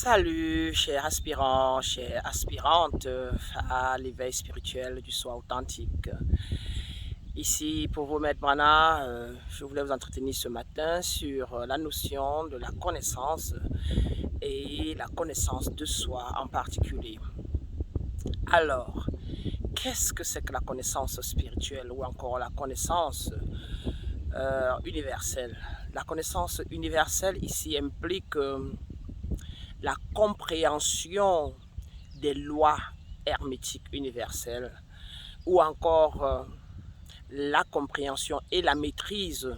Salut, chers aspirants, chères aspirantes à l'éveil spirituel du soi authentique. Ici, pour vous, Maître Brana, je voulais vous entretenir ce matin sur la notion de la connaissance et la connaissance de soi en particulier. Alors, qu'est-ce que c'est que la connaissance spirituelle ou encore la connaissance universelle? La connaissance universelle ici implique la compréhension des lois hermétiques universelles ou encore la compréhension et la maîtrise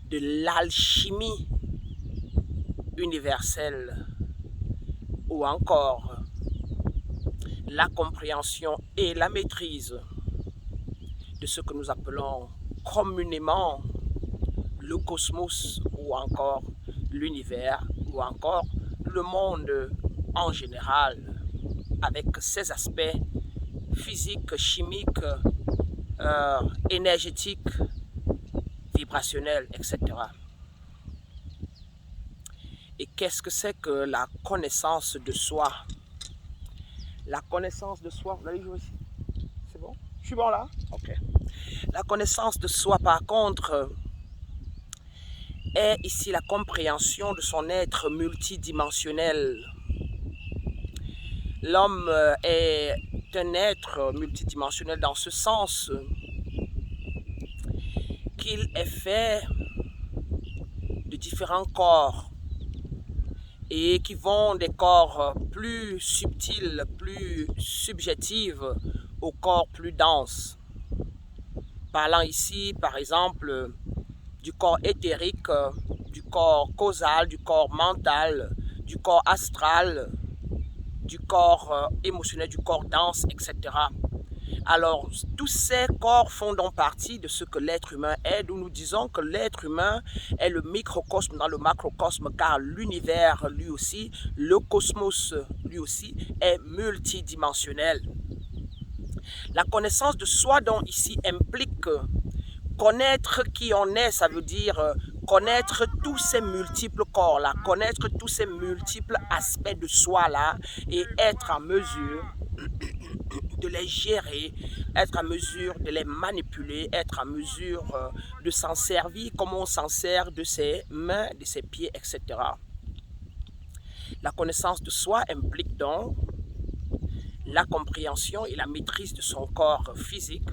de l'alchimie universelle ou encore la compréhension et la maîtrise de ce que nous appelons communément le cosmos ou encore l'univers ou encore le monde en général avec ses aspects physiques, chimiques, énergétiques, vibrationnels, etc. Et qu'est-ce que c'est que la connaissance de soi? La connaissance de soi, vous allez jouer ici? C'est bon? Je suis bon là? Ok. La connaissance de soi, par contre, est ici la compréhension de son être multidimensionnel. L'homme est un être multidimensionnel dans ce sens qu'il est fait de différents corps et qui vont des corps plus subtils, plus subjectifs aux corps plus denses. Parlant ici, par exemple, du corps éthérique, du corps causal, du corps mental, du corps astral, du corps émotionnel, du corps dense, etc. Alors, tous ces corps font donc partie de ce que l'être humain est, d'où nous disons que l'être humain est le microcosme dans le macrocosme, car l'univers, lui aussi, le cosmos, lui aussi, est multidimensionnel. La connaissance de soi, donc, ici, implique connaître qui on est, ça veut dire connaître tous ces multiples corps-là, connaître tous ces multiples aspects de soi-là et être en mesure de les gérer, être en mesure de les manipuler, être en mesure de s'en servir comme on s'en sert de ses mains, de ses pieds, etc. La connaissance de soi implique donc la compréhension et la maîtrise de son corps physique,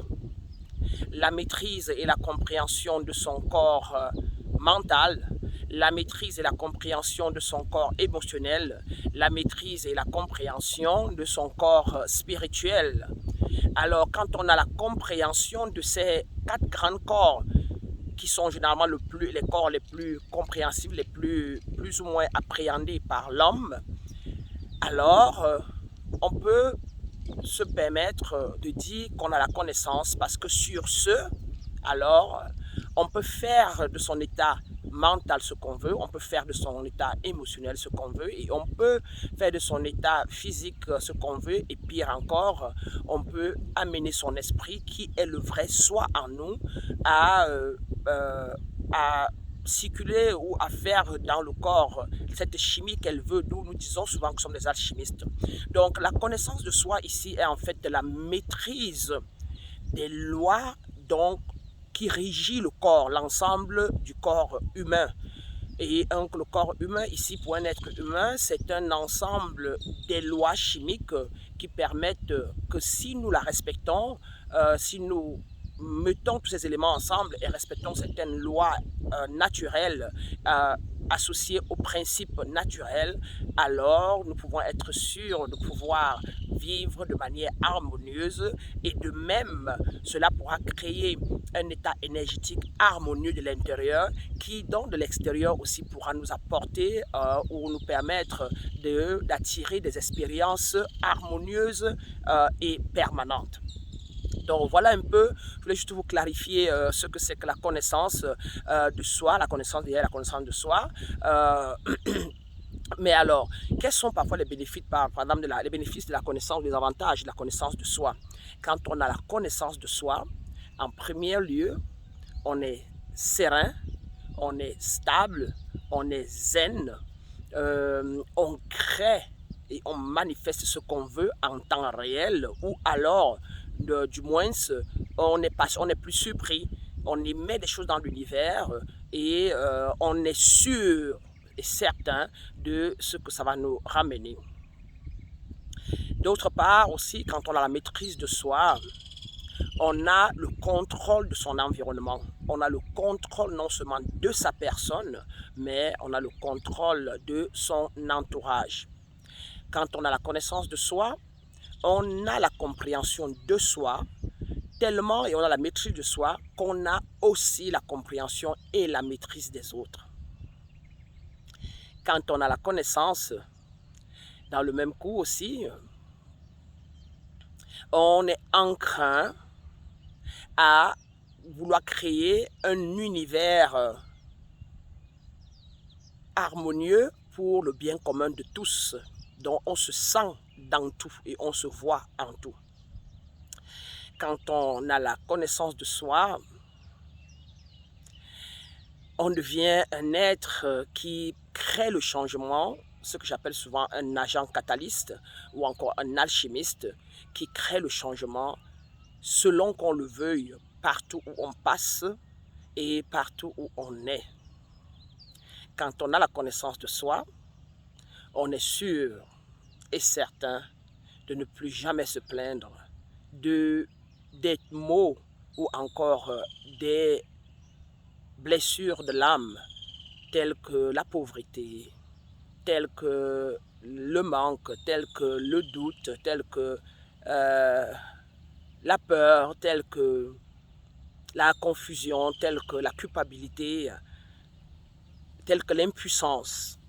la maîtrise et la compréhension de son corps mental, la maîtrise et la compréhension de son corps émotionnel, la maîtrise et la compréhension de son corps spirituel. Alors, quand on a la compréhension de ces quatre grands corps, qui sont généralement les corps les plus compréhensibles, les plus ou moins appréhendés par l'homme, alors on peut se permettre de dire qu'on a la connaissance parce que sur ce, alors on peut faire de son état mental ce qu'on veut, on peut faire de son état émotionnel ce qu'on veut et on peut faire de son état physique ce qu'on veut et pire encore, on peut amener son esprit qui est le vrai soi en nous à circuler ou à faire dans le corps cette chimie qu'elle veut, d'où nous disons souvent que nous sommes des alchimistes. Donc la connaissance de soi ici est en fait de la maîtrise des lois donc qui régit le corps, l'ensemble du corps humain. Et donc le corps humain ici pour un être humain, c'est un ensemble des lois chimiques qui permettent que si nous la respectons, si nous mettons tous ces éléments ensemble et respectons certaines lois naturelles associées aux principes naturels, alors nous pouvons être sûrs de pouvoir vivre de manière harmonieuse et de même cela pourra créer un état énergétique harmonieux de l'intérieur qui donc de l'extérieur aussi pourra nous apporter ou nous permettre d'attirer des expériences harmonieuses et permanentes. Donc voilà un peu, je voulais juste vous clarifier ce que c'est que la connaissance de soi, la connaissance derrière la connaissance de soi. Mais alors, quels sont parfois les bénéfices, par exemple, les bénéfices de la connaissance, les avantages de la connaissance de soi? Quand on a la connaissance de soi, en premier lieu, on est serein, on est stable, on est zen, on crée et on manifeste ce qu'on veut en temps réel, ou alors, du moins, on est plus surpris, on y met des choses dans l'univers et on est sûr et certain de ce que ça va nous ramener. D'autre part aussi, quand on a la maîtrise de soi, on a le contrôle de son environnement. On a le contrôle non seulement de sa personne, mais on a le contrôle de son entourage. Quand on a la connaissance de soi, on a la compréhension de soi tellement, et on a la maîtrise de soi, qu'on a aussi la compréhension et la maîtrise des autres. Quand on a la connaissance, dans le même coup aussi, on est enclin à vouloir créer un univers harmonieux pour le bien commun de tous, dont on se sent dans tout et on se voit en tout. Quand on a la connaissance de soi, on devient un être qui crée le changement, ce que j'appelle souvent un agent catalyste ou encore un alchimiste qui crée le changement selon qu'on le veuille, partout où on passe et partout où on est. Quand on a la connaissance de soi, on est sûr et certain de ne plus jamais se plaindre des maux ou encore des blessures de l'âme telles que la pauvreté, telles que le manque, telles que le doute, telles que la peur, telle que la confusion, telle que la culpabilité, telle que l'impuissance.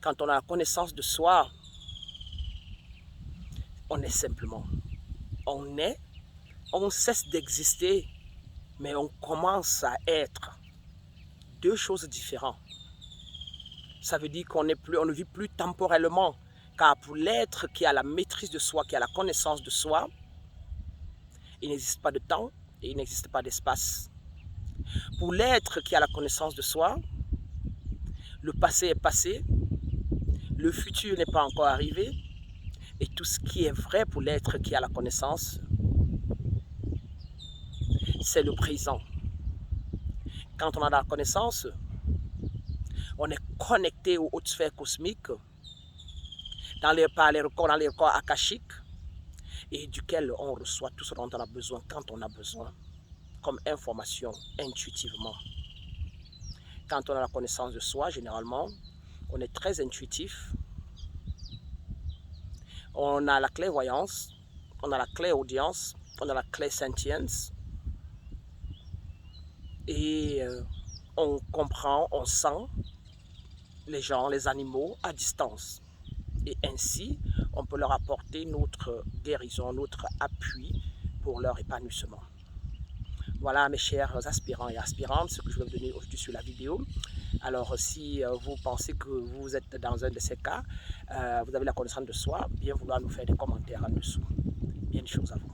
Quand on a la connaissance de soi, on est simplement. On cesse d'exister, mais on commence à être deux choses différentes. Ça veut dire qu'on ne vit plus temporellement, car pour l'être qui a la maîtrise de soi, qui a la connaissance de soi, il n'existe pas de temps et il n'existe pas d'espace. Pour l'être qui a la connaissance de soi, le passé est passé, le futur n'est pas encore arrivé, et tout ce qui est vrai pour l'être qui a la connaissance, c'est le présent. Quand on a la connaissance, on est connecté aux hautes sphères cosmiques, dans les records akashiques, et duquel on reçoit tout ce dont on a besoin quand on a besoin, comme information intuitivement. Quand on a la connaissance de soi, généralement, on est très intuitif. On a la clairvoyance, on a la clairaudience, on a la clairsentience. Et on comprend, on sent les gens, les animaux à distance. Et ainsi, on peut leur apporter notre guérison, notre appui pour leur épanouissement. Voilà mes chers aspirants et aspirantes, ce que je vais vous donner aujourd'hui sur la vidéo. Alors si vous pensez que vous êtes dans un de ces cas, vous avez la connaissance de soi, bien vouloir nous faire des commentaires en dessous. Bien des choses à vous.